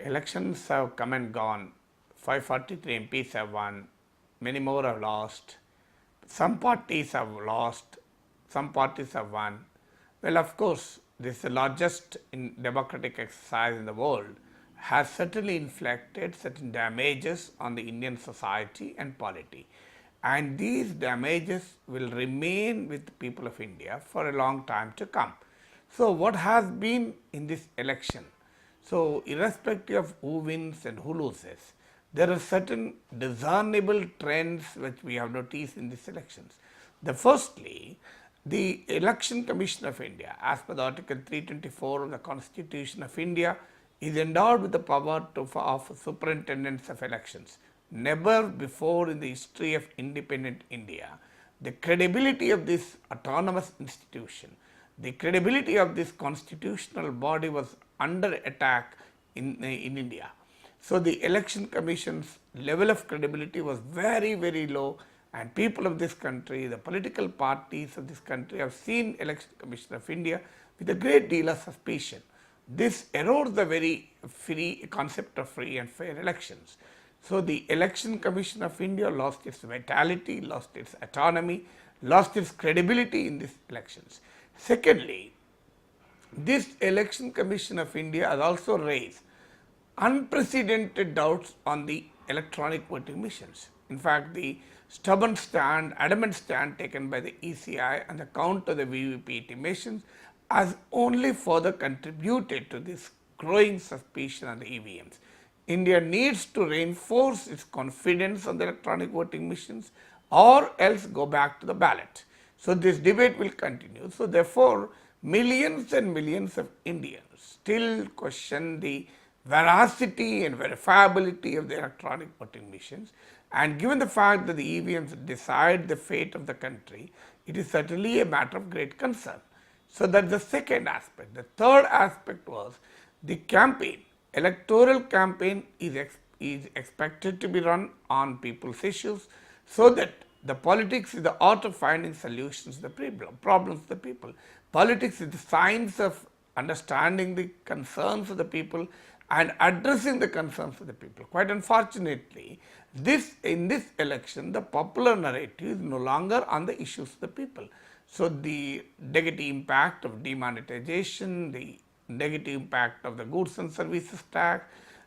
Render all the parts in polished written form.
Elections have come and gone. 543 MPs have won, many more have lost. Some parties have lost, some parties have won. Well, of course, this is the largest democratic exercise in the world, has certainly inflicted certain damages on the Indian society and polity. And these damages will remain with the people of India for a long time to come. So, what has been in this election? So, irrespective of who wins and who loses, there are certain discernible trends which we have noticed in these elections. The firstly, the Election Commission of India, as per the Article 324 of the Constitution of India, is endowed with the power of superintendence of elections. Never before in the history of independent India, the credibility of this autonomous institution, the credibility of this constitutional body was under attack in India. So, the election commission's level of credibility was very, very low, and people of this country, the political parties of this country have seen Election Commission of India with a great deal of suspicion. This erodes the very free concept of free and fair elections. So, the Election Commission of India lost its vitality, lost its autonomy, lost its credibility in these elections. Secondly, this Election Commission of India has also raised unprecedented doubts on the electronic voting machines. In fact, the stubborn stand, adamant stand taken by the ECI on the count of the VVPAT machines has only further contributed to this growing suspicion on the EVMs. India needs to reinforce its confidence on the electronic voting machines or else go back to the ballot. So, this debate will continue. So, therefore, millions and millions of Indians still question the veracity and verifiability of the electronic voting machines, and given the fact that the EVMs decide the fate of the country, it is certainly a matter of great concern. So, that is the second aspect. The third aspect was the campaign. Electoral campaign is expected to be run on people's issues, so that the politics is the art of finding solutions to the problems of the people. Politics is the science of understanding the concerns of the people and addressing the concerns of the people. Quite unfortunately, in this election, the popular narrative is no longer on the issues of the people. So, the negative impact of demonetization, the negative impact of the goods and services tax,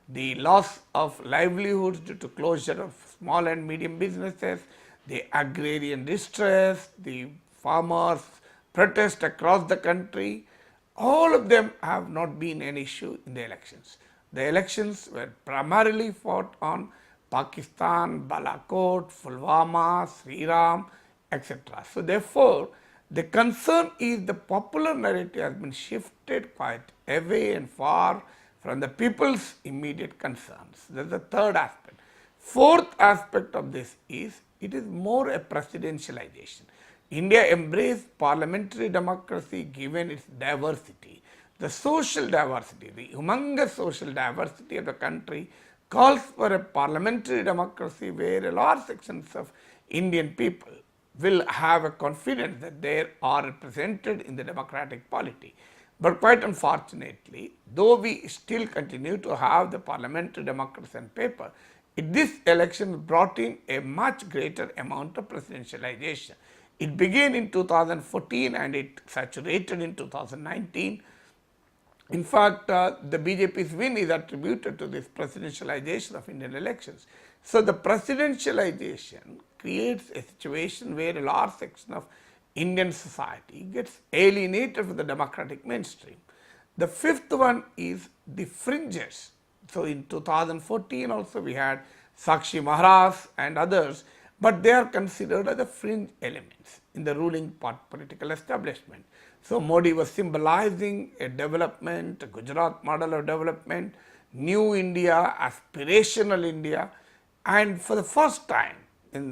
the loss of livelihoods due to closure of small and medium businesses, the agrarian distress, the farmers' protest across the country, all of them have not been an issue in the elections. The elections were primarily fought on Pakistan, Balakot, Pulwama, Sriram, etc. So, therefore, the concern is the popular narrative has been shifted quite away and far from the people's immediate concerns. That is the third aspect. Fourth aspect of this is it is more a presidentialization. India embraced parliamentary democracy given its diversity. The social diversity, the humongous social diversity of the country calls for a parliamentary democracy where a large sections of Indian people will have a confidence that they are represented in the democratic polity. But quite unfortunately, though we still continue to have the parliamentary democracy on paper, this election brought in a much greater amount of presidentialization. It began in 2014 and it saturated in 2019. In fact, the BJP's win is attributed to this presidentialization of Indian elections. So, the presidentialization creates a situation where a large section of Indian society gets alienated from the democratic mainstream. The fifth one is the fringes. So, in 2014 also we had Sakshi Maharaj and others, but they are considered as the fringe elements in the ruling political establishment. So, Modi was symbolizing a development, a Gujarat model of development, new India, aspirational India, and for the first time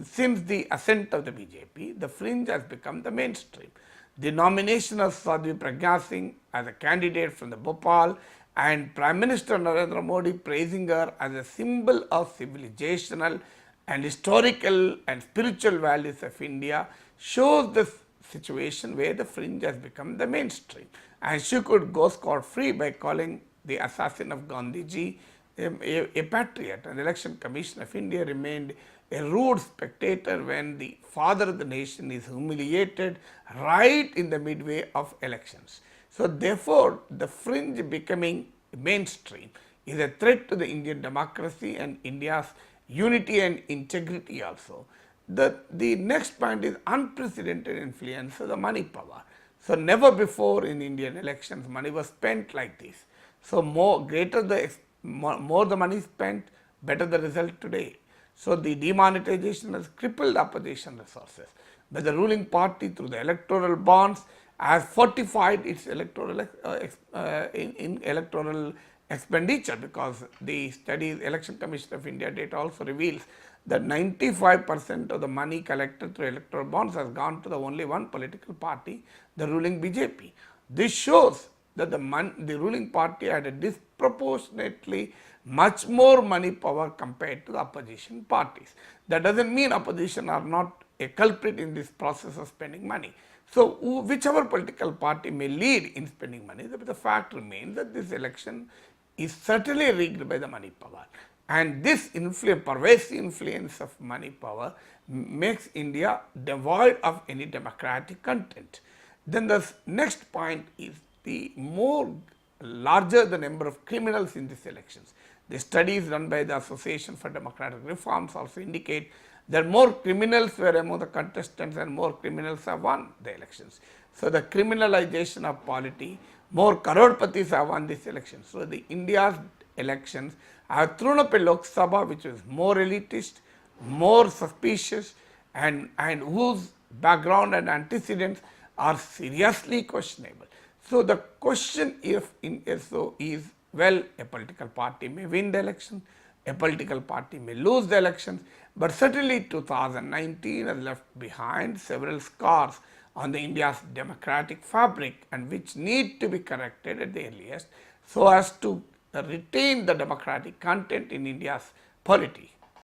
since the ascent of the BJP, the fringe has become the mainstream. The nomination of Sadhvi Pragya Singh as a candidate from the Bhopal and Prime Minister Narendra Modi praising her as a symbol of civilizational and historical and spiritual values of India shows the situation where the fringe has become the mainstream, and she could go scot-free by calling the assassin of Gandhiji a patriot. An election commission of India remained a rude spectator when the father of the nation is humiliated right in the midway of elections. So, therefore, the fringe becoming mainstream is a threat to the Indian democracy and India's unity and integrity also. The next point is unprecedented influence of the money power. So, never before in Indian elections money was spent like this. So, more the money spent, better the result today. So, the demonetization has crippled opposition resources, but the ruling party through the electoral bonds has fortified its electoral in electoral expenditure, because the studies Election Commission of India data also reveals that 95% of the money collected through electoral bonds has gone to the only one political party, the ruling BJP. This shows that the ruling party had a disproportionately much more money power compared to the opposition parties. That doesn't mean opposition are not a culprit in this process of spending money. So, whichever political party may lead in spending money, the fact remains that this election is certainly rigged by the money power. And this pervasive influence of money power makes India devoid of any democratic content. Then the next point is the larger the number of criminals in these elections. The studies done by the Association for Democratic Reforms also indicate that more criminals were among the contestants and more criminals have won the elections. So, the criminalization of polity, more crorepattis have won this election. So, the India's elections have thrown up a Lok Sabha which is more elitist, more suspicious, and whose background and antecedents are seriously questionable. So, the question is, well, a political party may win the election, a political party may lose the elections, but certainly 2019 has left behind several scars on the India's democratic fabric, and which need to be corrected at the earliest so as to retain the democratic content in India's polity.